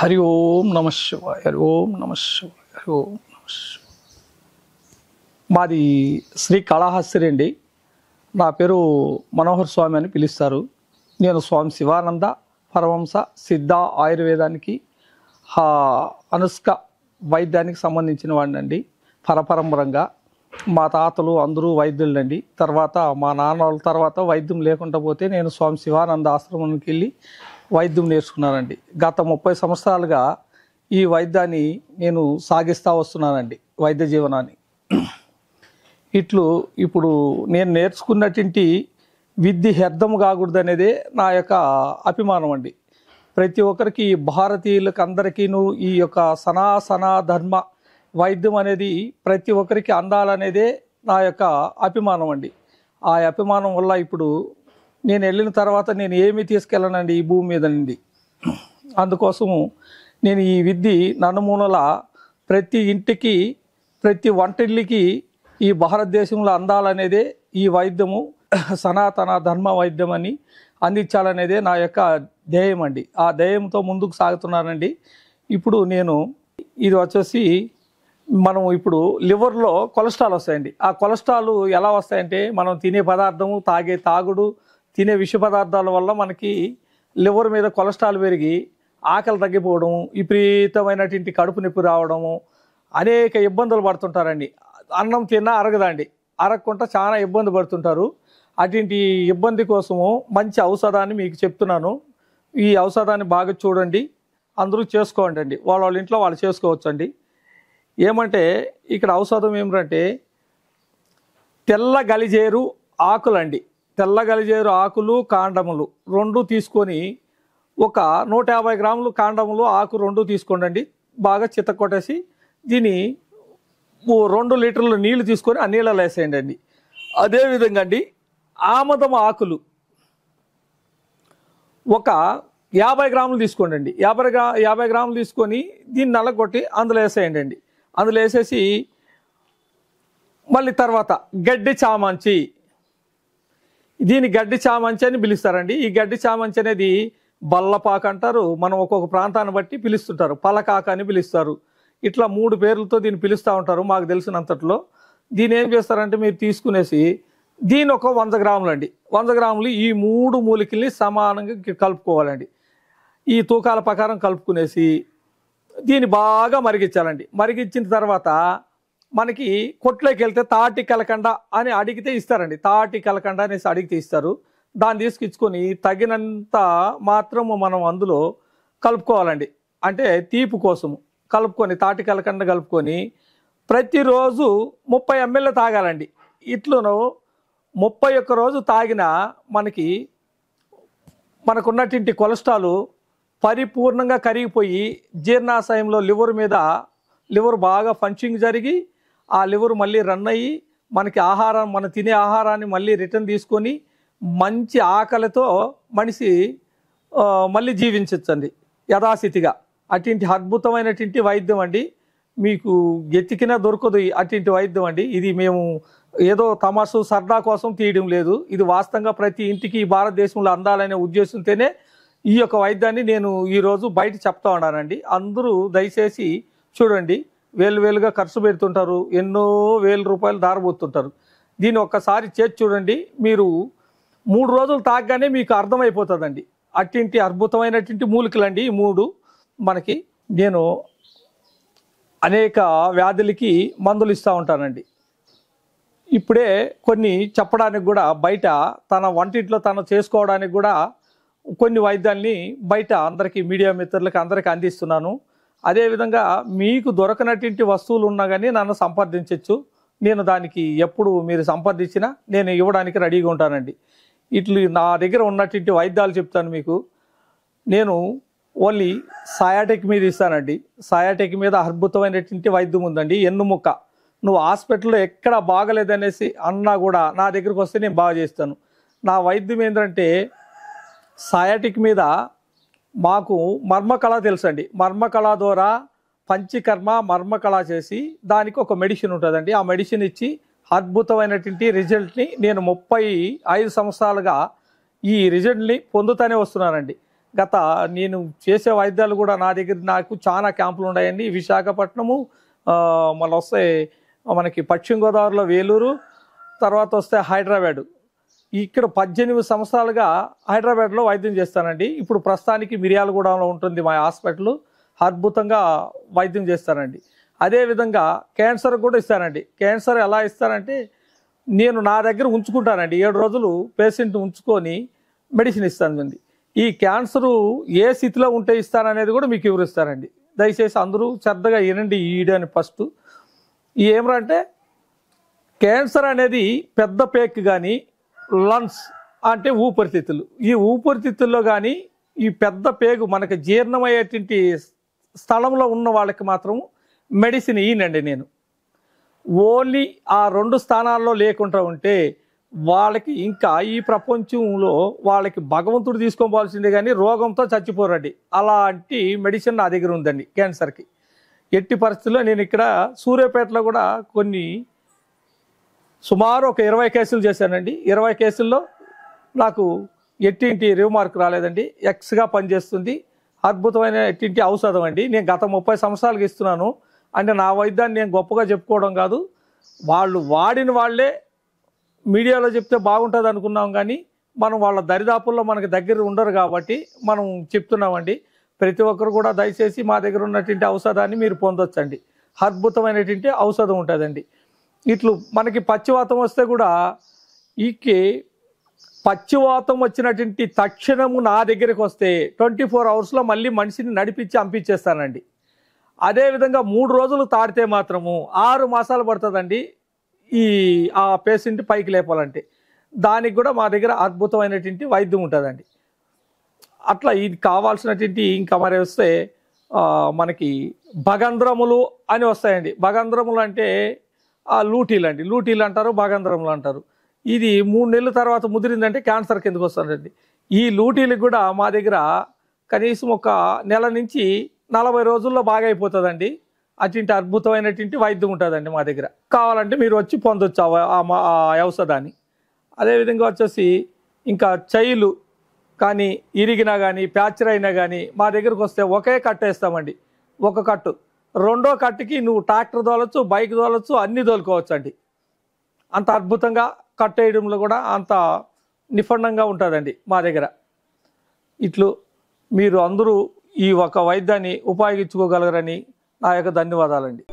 హరి ఓం నమ శివాయ. హరి ఓం నమ శివాయ. హరి ఓం నమ శివాయ. మాది శ్రీకాళహస్తి అండి. నా పేరు మనోహర్ స్వామి అని పిలుస్తారు. నేను స్వామి శివానంద పరవంశ సిద్ధ ఆయుర్వేదానికి అనుష్క వైద్యానికి సంబంధించిన వాడినండి. పరపరంపరంగా మా తాతలు అందరూ వైద్యులండి. తర్వాత మా నాన్న వాళ్ళ తర్వాత వైద్యం లేకుండా పోతే నేను స్వామి శివానంద ఆశ్రమానికి వెళ్ళి వైద్యం నేర్చుకున్నానండి. గత 30 సంవత్సరాలుగా ఈ వైద్యాన్ని నేను సాగిస్తూ వస్తున్నానండి, వైద్య జీవనాన్ని. ఇప్పుడు నేను నేర్చుకున్నటువంటి విద్య వ్యర్థం కాకూడదు అనేదే నా యొక్క అభిమానం అండి. ప్రతి ఒక్కరికి భారతీయులకు అందరికీను ఈ యొక్క సనాతన ధర్మ వైద్యం అనేది ప్రతి ఒక్కరికి అందాలనేదే నా యొక్క అభిమానం అండి. ఆ అభిమానం వల్ల ఇప్పుడు నేను వెళ్ళిన తర్వాత నేను ఏమీ తీసుకెళ్ళనండి ఈ భూమి మీద నుండి. అందుకోసము నేను ఈ విద్య నలుమూలల ప్రతి ఇంటికి ప్రతి వంటిల్లికి ఈ భారతదేశంలో అందాలనేదే ఈ వైద్యము సనాతన ధర్మ వైద్యం అని అందించాలనేదే నా యొక్క ధ్యేయం అండి. ఆ ధ్యేయంతో ముందుకు సాగుతున్నానండి. ఇప్పుడు ఇది వచ్చేసి మనం ఇప్పుడు లివర్లో కొలెస్ట్రాల్ వస్తాయండి. ఆ కొలెస్ట్రాల్ ఎలా వస్తాయంటే మనం తినే పదార్థము, తాగుడు, తినే విష పదార్థాల వల్ల మనకి లివర్ మీద కొలెస్ట్రాల్ పెరిగి ఆకలి తగ్గిపోవడం, విపరీతమైనటువంటి కడుపు నొప్పి రావడము, అనేక ఇబ్బందులు పడుతుంటారండి. అన్నం తిన్నా అరగదండి, అరగకుండా చాలా ఇబ్బంది పడుతుంటారు. అటువంటి ఇబ్బంది కోసము మంచి ఔషధాన్ని మీకు చెప్తున్నాను. ఈ ఔషధాన్ని బాగా చూడండి, అందరూ చేసుకోండి అండి. వాళ్ళ ఇంట్లో వాళ్ళు చేసుకోవచ్చండి. ఏమంటే ఇక్కడ ఔషధం ఏమిటంటే తెల్ల గలిజేరు ఆకులండి. తెల్ల గలిజేరు ఆకులు, కాండములు రెండు తీసుకొని ఒక 150 గ్రాములు కాండములు, ఆకు రెండు తీసుకోండి. బాగా చితకొట్టేసి దీన్ని 2 లీటర్లు నీళ్లు తీసుకొని ఆ నీళ్ళలో వేసేయండి అండి. అదేవిధంగా అండి ఆమదం ఆకులు ఒక 50 గ్రాములు తీసుకోండి అండి. 50 గ్రాములు తీసుకొని దీన్ని నల్లగొట్టి అందులో వేసేయండి అండి. అందులో వేసేసి మళ్ళీ తర్వాత గడ్డి చామంచి, దీని గడ్డి చామంచి అని పిలుస్తారండి. ఈ గడ్డి చామంచి అనేది బల్లపాకు అంటారు, మనం ఒక్కొక్క ప్రాంతాన్ని బట్టి పిలుస్తుంటారు. పలకాక అని పిలుస్తారు. ఇట్లా 3 పేర్లతో దీన్ని పిలుస్తూ ఉంటారు మాకు తెలిసినంతట్లో. దీని ఏం చేస్తారంటే మీరు తీసుకునేసి దీని ఒక 100 గ్రాములు అండి. 100 గ్రాములు ఈ 3 మూలికల్ని సమానంగా కలుపుకోవాలండి. ఈ తూకాల ప్రకారం కలుపుకునేసి దీన్ని బాగా మరిగించాలండి. మరిగించిన తర్వాత మనకి కొట్లోకి వెళ్తే తాటి కలకండ అని అడిగితే ఇస్తారండి. తాటి కలకండ అనేసి అడిగితే ఇస్తారు. దాన్ని తీసుకొచ్చుకొని తగినంత మాత్రము మనం అందులో కలుపుకోవాలండి. అంటే తీపి కోసము కలుపుకొని తాటి కలకండ కలుపుకొని ప్రతిరోజు 30 ml తాగాలండి. ఇట్లను 31 రోజు తాగినా మనకున్నటువంటి కొలెస్ట్రాల్ పరిపూర్ణంగా కరిగిపోయి జీర్ణాశయంలో లివర్ బాగా ఫంక్షనింగ్ జరిగి ఆ లివర్ మళ్ళీ రన్ అయ్యి మనకి మనం తినే ఆహారాన్ని మళ్ళీ రిటర్న్ తీసుకొని మంచి ఆకలితో మనిషి మళ్ళీ జీవించవచ్చండి యథాస్థితిగా. అటువంటి అద్భుతమైనటువంటి వైద్యం అండి. మీకు ఎతికినా దొరకదు అటువంటి వైద్యం అండి. ఇది మేము ఏదో తమాషు సరదా కోసం తీయడం లేదు. ఇది వాస్తవంగా ప్రతి ఇంటికి భారతదేశంలో అందాలనే ఉద్దేశంతోనే ఈ యొక్క వైద్యాన్ని నేను ఈరోజు బయట చెప్తా ఉన్నానండి. అందరూ దయచేసి చూడండి. వేలుగా ఖర్చు పెడుతుంటారు, ఎన్నో వేల రూపాయలు దారబోతుంటారు. దీన్ని ఒక్కసారి చేసి చూడండి. మీరు 3 రోజులు తాగగానే మీకు అర్థమైపోతుందండి. అటువంటి అద్భుతమైనటువంటి మూలికలండి ఈ 3. మనకి నేను అనేక వ్యాధులకి మందులు ఇస్తూ ఉంటానండి. ఇప్పుడే కొన్ని చెప్పడానికి కూడా బయట తన వంటింట్లో తను చేసుకోవడానికి కూడా కొన్ని వైద్యాల్ని బయట అందరికీ మీడియా మిత్రులకి అందరికీ అందిస్తున్నాను. అదేవిధంగా మీకు దొరకనటువంటి వస్తువులు ఉన్నా కానీ నన్ను సంప్రదించవచ్చు. నేను దానికి ఎప్పుడు మీరు సంప్రదించినా నేను ఇవ్వడానికి రెడీగా ఉంటానండి. నా దగ్గర ఉన్నటువంటి వైద్యాలు చెప్తాను మీకు. నేను ఓన్లీ సయాటిక్ మీద ఇస్తానండి. సయాటిక్ మీద అద్భుతమైనటువంటి వైద్యం ఉందండి. ఎన్నుముక్క నువ్వు హాస్పిటల్లో ఎక్కడ బాగలేదనేసి అన్నా కూడా నా దగ్గరకు వస్తే నేను బాగా చేస్తాను. నా వైద్యం ఏంటంటే సయాటిక్ మీద మాకు మర్మకళ తెలుసండి. మర్మకళ ద్వారా పంచకర్మ మర్మకళ చేసి దానికి ఒక మెడిసిన్ ఉంటుందండి. ఆ మెడిసిన్ ఇచ్చి అద్భుతమైనటువంటి రిజల్ట్ని నేను 35 సంవత్సరాలుగా ఈ రిజల్ట్ని పొందుతూనే వస్తున్నానండి. నేను చేసే వైద్యాలు కూడా నా దగ్గర నాకు చాలా క్యాంపులు ఉన్నాయండి. విశాఖపట్నము, మళ్ళీ వస్తే మనకి పశ్చిమ గోదావరిలో వేలూరు, తర్వాత వస్తే హైదరాబాదు. ఇక్కడ 18 సంవత్సరాలుగా హైదరాబాద్లో వైద్యం చేస్తానండి. ఇప్పుడు ప్రస్తుతానికి మిర్యాలగూడలో ఉంటుంది మా హాస్పిటల్. అద్భుతంగా వైద్యం చేస్తానండి. అదేవిధంగా క్యాన్సర్ కూడా ఇస్తానండి. క్యాన్సర్ ఎలా ఇస్తానంటే నేను నా దగ్గర ఉంచుకుంటానండి. 7 రోజులు పేషెంట్ ఉంచుకొని మెడిసిన్ ఇస్తానండి. ఈ క్యాన్సరు ఏ స్థితిలో ఉంటే ఇస్తాననేది కూడా మీకు వివరిస్తానండి. దయచేసి అందరూ శ్రద్ధగా వినండి ఈ వీడియోని. ఫస్ట్ ఏమంటే క్యాన్సర్ అనేది పెద్ద పేక్ కానీ లంగ్స్ అంటే ఊపిరితిత్తులు, ఈ ఊపిరితిత్తుల్లో కానీ ఈ పెద్ద పేగు మనకి జీర్ణమయ్యేటువంటి స్థలంలో ఉన్న వాళ్ళకి మాత్రం మెడిసిన్ ఈనండి. నేను ఓన్లీ ఆ 2 స్థానాల్లో లేకుండా ఉంటే వాళ్ళకి ఇంకా ఈ ప్రపంచంలో వాళ్ళకి భగవంతుడు తీసుకోవాల్సిందే కానీ రోగంతో చచ్చిపోరండి. అలాంటి మెడిసిన్ నా దగ్గర ఉందండి క్యాన్సర్కి. ఎట్టి పరిస్థితుల్లో నేను ఇక్కడ సూర్యాపేటలో కూడా సుమారు ఒక 20 కేసులు చేశానండి. 20 కేసుల్లో నాకు ఎట్టింటి రిమార్క్ రాలేదండి. ఎక్స్గా పనిచేస్తుంది. అద్భుతమైన ఎట్టింటి ఔషధం అండి. నేను గత 30 సంవత్సరాలకు ఇస్తున్నాను. అంటే నా వైద్యాన్ని నేను గొప్పగా చెప్పుకోవడం కాదు, వాళ్ళు వాడిన వాళ్ళే మీడియాలో చెప్తే బాగుంటుంది అనుకున్నాం, కానీ మనం వాళ్ళ దరిదాపుల్లో మనకి దగ్గర ఉండరు కాబట్టి మనం చెప్తున్నామండి. ప్రతి ఒక్కరు కూడా దయచేసి మా దగ్గర ఉన్నటువంటి ఔషధాన్ని మీరు పొందొచ్చండి. అద్భుతమైనటువంటి ఔషధం ఉంటుందండి. ఇట్లు మనకి పచ్చివాతం వస్తే కూడా పచ్చివాతం వచ్చినటువంటి తక్షణము నా దగ్గరికి వస్తే 24 అవర్స్లో మళ్ళీ మనిషిని నడిపించి పంపించేస్తానండి. అదేవిధంగా 3 రోజులు తాడితే మాత్రము 6 మాసాలు పడుతుందండి ఆ పేషెంట్ పైకి లేపాలంటే. దానికి కూడా మా దగ్గర అద్భుతమైనటువంటి వైద్యం ఉంటుందండి. అట్లా ఇది కావాల్సినటువంటి ఇంకా మరి వస్తే మనకి భగంధ్రములు అని వస్తాయండి. భగంధ్రములు అంటే లూటీలు అండి. లూటీలు అంటారు, భగంధ్రములు అంటారు. ఇది 3 నెలల తర్వాత ముదిరిందంటే క్యాన్సర్ కిందకు వస్తుందండి. ఈ లూటీలకు కూడా మా దగ్గర కనీసం ఒక నెల నుంచి 40 రోజుల్లో బాగా అయిపోతుందండి. అటువంటి అద్భుతమైనటువంటి వైద్యం ఉంటుందండి మా దగ్గర. కావాలంటే మీరు వచ్చి పొందొచ్చు ఆ ఔషధాన్ని. అదేవిధంగా వచ్చేసి ఇంకా చైలు కానీ ఇరిగినా కానీ ప్యాచర్ అయినా కానీ మా దగ్గరకు వస్తే ఒకే కట్టు వేస్తామండి. ఒక కట్టు. 2వ కట్టుకి నువ్వు ట్రాక్టర్ తోలొచ్చు, బైక్ తోలొచ్చు, అన్నీ తోలుకోవచ్చు అండి. అంత అద్భుతంగా కట్టేయడంలో కూడా అంత నిఫండంగా ఉంటుందండి మా దగ్గర. ఇట్లు మీరు అందరూ ఈ ఒక వైద్యాన్ని ఉపయోగించుకోగలరని నా యొక్క ధన్యవాదాలండి.